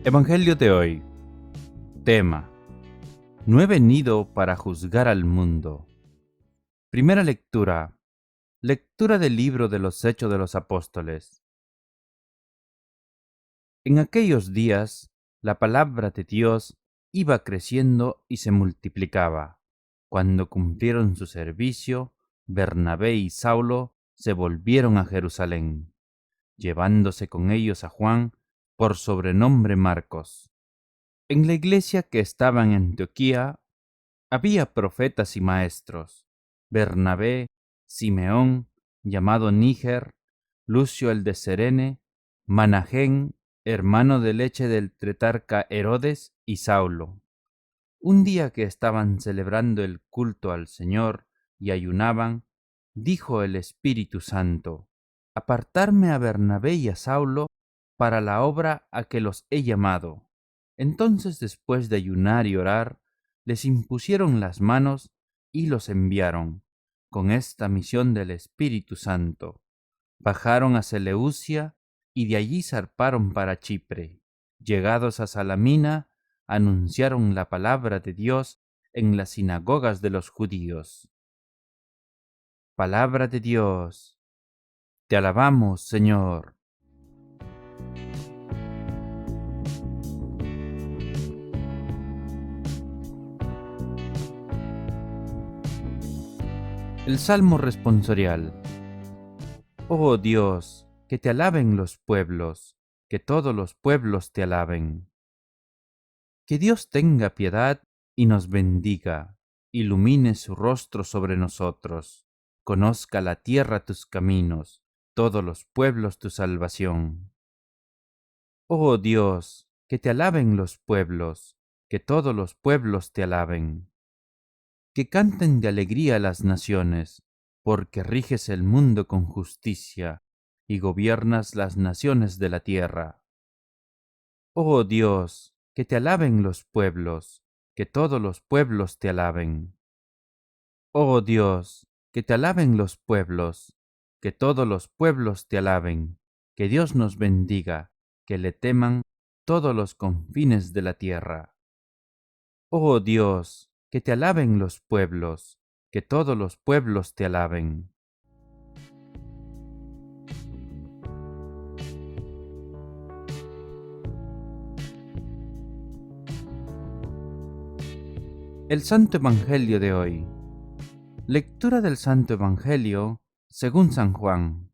Evangelio de hoy. Tema: No he venido para juzgar al mundo. Primera lectura. Lectura del libro de los Hechos de los Apóstoles. En aquellos días, la palabra de Dios iba creciendo y se multiplicaba. Cuando cumplieron su servicio, Bernabé y Saulo se volvieron a Jerusalén, llevándose con ellos a Juan, por sobrenombre Marcos. En la iglesia que estaba en Antioquía había profetas y maestros: Bernabé, Simeón, llamado Níger, Lucio el de Cerene, Manahén, hermano de leche del tetrarca Herodes, y Saulo. Un día que estaban celebrando el culto al Señor y ayunaban, dijo el Espíritu Santo: Apartarme a Bernabé y a Saulo para la obra a que los he llamado. Entonces, después de ayunar y orar, les impusieron las manos y los enviaron, con esta misión del Espíritu Santo. Bajaron a Seleucia y de allí zarparon para Chipre. Llegados a Salamina, anunciaron la palabra de Dios en las sinagogas de los judíos. Palabra de Dios. Te alabamos, Señor. El Salmo responsorial. Oh Dios, que te alaben los pueblos, que todos los pueblos te alaben. Que Dios tenga piedad y nos bendiga, ilumine su rostro sobre nosotros, conozca la tierra tus caminos, todos los pueblos tu salvación. Oh Dios, que te alaben los pueblos, que todos los pueblos te alaben. Que canten de alegría las naciones, porque riges el mundo con justicia y gobiernas las naciones de la tierra. Oh Dios, que te alaben los pueblos, que todos los pueblos te alaben. Oh Dios, que te alaben los pueblos, que todos los pueblos te alaben. Que Dios nos bendiga, que le teman todos los confines de la tierra. Oh Dios, que te alaben los pueblos, que todos los pueblos te alaben. El Santo Evangelio de hoy. Lectura del Santo Evangelio según San Juan.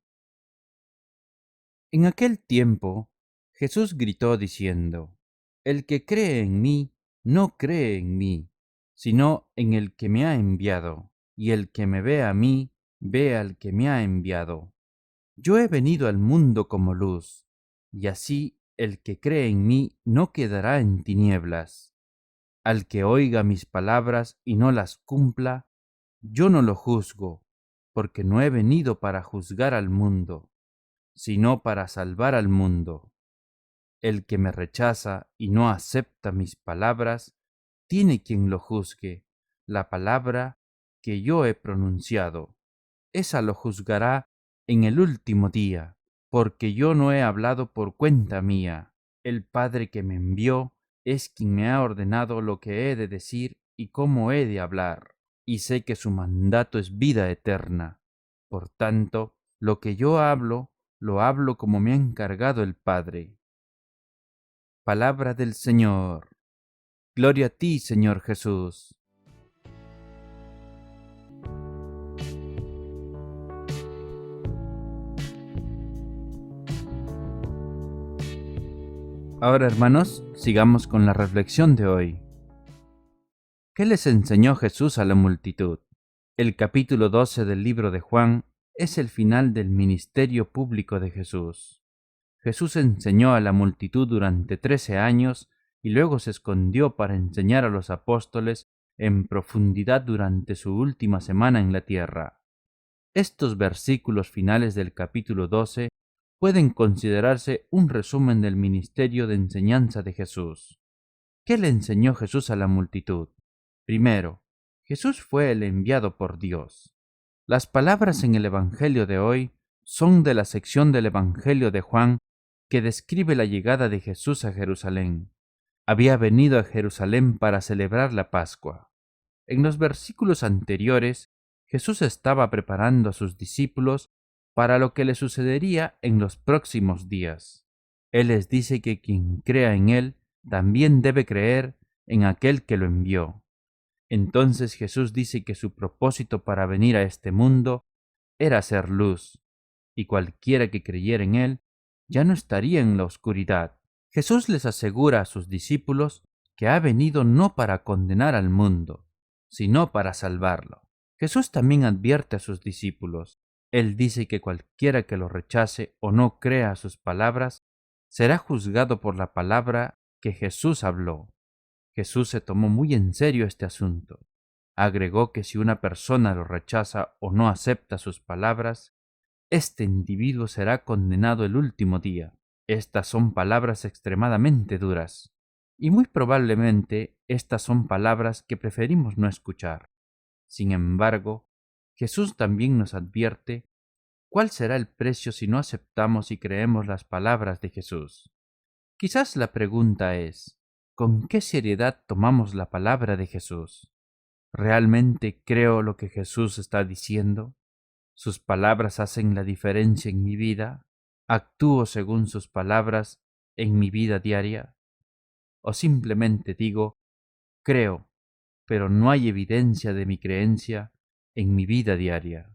En aquel tiempo, Jesús gritó diciendo: El que cree en mí, no cree en mí, sino en el que me ha enviado, y el que me ve a mí, ve al que me ha enviado. Yo he venido al mundo como luz, y así el que cree en mí no quedará en tinieblas. Al que oiga mis palabras y no las cumpla, yo no lo juzgo, porque no he venido para juzgar al mundo, sino para salvar al mundo. El que me rechaza y no acepta mis palabras, tiene quien lo juzgue. La palabra que yo he pronunciado, esa lo juzgará en el último día, porque yo no he hablado por cuenta mía. El Padre que me envió es quien me ha ordenado lo que he de decir y cómo he de hablar, y sé que su mandato es vida eterna. Por tanto, lo que yo hablo, lo hablo como me ha encargado el Padre. Palabra del Señor. Gloria a ti, Señor Jesús. Ahora, hermanos, sigamos con la reflexión de hoy. ¿Qué les enseñó Jesús a la multitud? El capítulo 12 del libro de Juan es el final del ministerio público de Jesús. Jesús enseñó a la multitud durante 13 años y luego se escondió para enseñar a los apóstoles en profundidad durante su última semana en la tierra. Estos versículos finales del capítulo 12 pueden considerarse un resumen del ministerio de enseñanza de Jesús. ¿Qué le enseñó Jesús a la multitud? Primero, Jesús fue el enviado por Dios. Las palabras en el Evangelio de hoy son de la sección del Evangelio de Juan que describe la llegada de Jesús a Jerusalén. Había venido a Jerusalén para celebrar la Pascua. En los versículos anteriores, Jesús estaba preparando a sus discípulos para lo que le sucedería en los próximos días. Él les dice que quien crea en Él también debe creer en aquel que lo envió. Entonces Jesús dice que su propósito para venir a este mundo era ser luz, y cualquiera que creyera en Él ya no estaría en la oscuridad. Jesús les asegura a sus discípulos que ha venido no para condenar al mundo, sino para salvarlo. Jesús también advierte a sus discípulos. Él dice que cualquiera que lo rechace o no crea sus palabras será juzgado por la palabra que Jesús habló. Jesús se tomó muy en serio este asunto. Agregó que si una persona lo rechaza o no acepta sus palabras, este individuo será condenado el último día. Estas son palabras extremadamente duras, y muy probablemente estas son palabras que preferimos no escuchar. Sin embargo, Jesús también nos advierte cuál será el precio si no aceptamos y creemos las palabras de Jesús. Quizás la pregunta es, ¿con qué seriedad tomamos la palabra de Jesús? ¿Realmente creo lo que Jesús está diciendo? ¿Sus palabras hacen la diferencia en mi vida? ¿Actúo según sus palabras en mi vida diaria? ¿O simplemente digo, creo, pero no hay evidencia de mi creencia en mi vida diaria?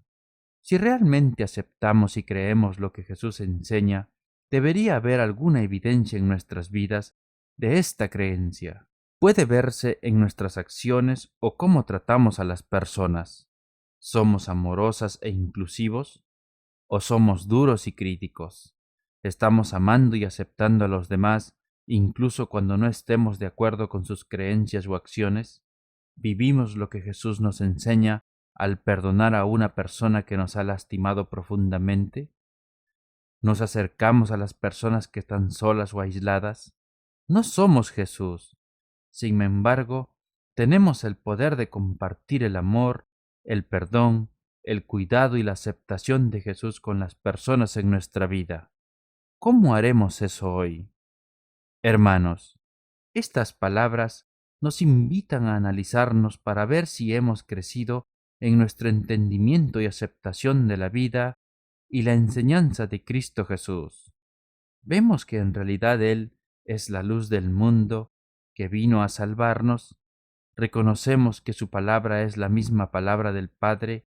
Si realmente aceptamos y creemos lo que Jesús enseña, debería haber alguna evidencia en nuestras vidas de esta creencia. Puede verse en nuestras acciones o cómo tratamos a las personas. ¿Somos amorosas e inclusivos? ¿O somos duros y críticos? ¿Estamos amando y aceptando a los demás incluso cuando no estemos de acuerdo con sus creencias o acciones? ¿Vivimos lo que Jesús nos enseña al perdonar a una persona que nos ha lastimado profundamente? ¿Nos acercamos a las personas que están solas o aisladas? No somos Jesús. Sin embargo, tenemos el poder de compartir el amor, el perdón, el cuidado y la aceptación de Jesús con las personas en nuestra vida. ¿Cómo haremos eso hoy? Hermanos, estas palabras nos invitan a analizarnos para ver si hemos crecido en nuestro entendimiento y aceptación de la vida y la enseñanza de Cristo Jesús. Vemos que en realidad Él es la luz del mundo que vino a salvarnos. Reconocemos que su palabra es la misma palabra del Padre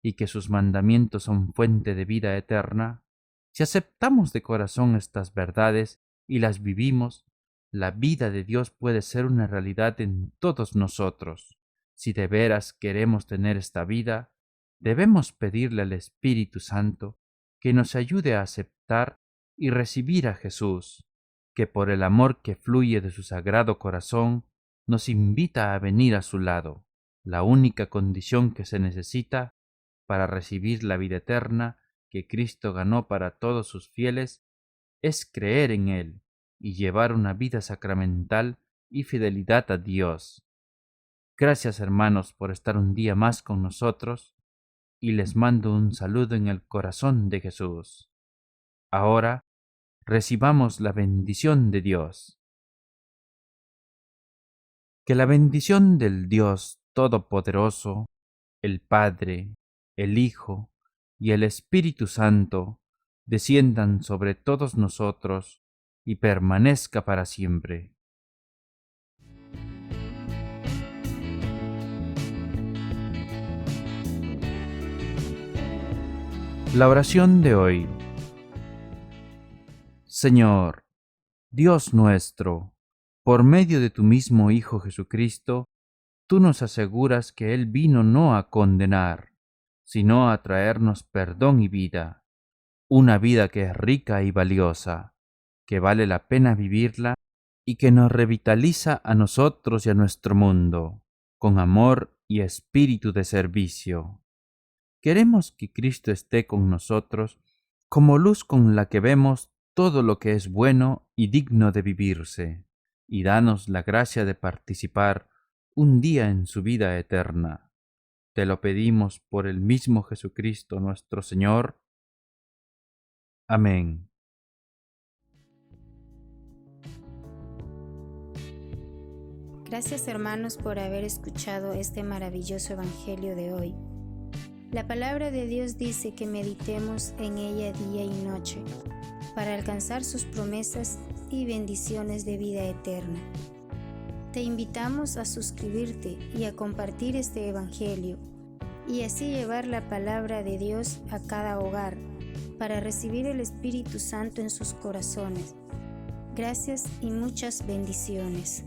y que sus mandamientos son fuente de vida eterna. Si aceptamos de corazón estas verdades y las vivimos, la vida de Dios puede ser una realidad en todos nosotros. Si de veras queremos tener esta vida, debemos pedirle al Espíritu Santo que nos ayude a aceptar y recibir a Jesús, que por el amor que fluye de su sagrado corazón, nos invita a venir a su lado. La única condición que se necesita para recibir la vida eterna que Cristo ganó para todos sus fieles es creer en Él y llevar una vida sacramental y fidelidad a Dios. Gracias, hermanos, por estar un día más con nosotros y les mando un saludo en el corazón de Jesús. Ahora recibamos la bendición de Dios. Que la bendición del Dios Todopoderoso, el Padre, el Hijo y el Espíritu Santo desciendan sobre todos nosotros y permanezca para siempre. La oración de hoy. Señor, Dios nuestro, por medio de tu mismo Hijo Jesucristo, tú nos aseguras que Él vino no a condenar, sino a traernos perdón y vida, una vida que es rica y valiosa, que vale la pena vivirla y que nos revitaliza a nosotros y a nuestro mundo, con amor y espíritu de servicio. Queremos que Cristo esté con nosotros como luz con la que vemos todo lo que es bueno y digno de vivirse, y danos la gracia de participar un día en su vida eterna. Te lo pedimos por el mismo Jesucristo nuestro Señor. Amén. Gracias, hermanos, por haber escuchado este maravilloso evangelio de hoy. La palabra de Dios dice que meditemos en ella día y noche para alcanzar sus promesas y bendiciones de vida eterna. Te invitamos a suscribirte y a compartir este evangelio y así llevar la palabra de Dios a cada hogar para recibir el Espíritu Santo en sus corazones. Gracias y muchas bendiciones.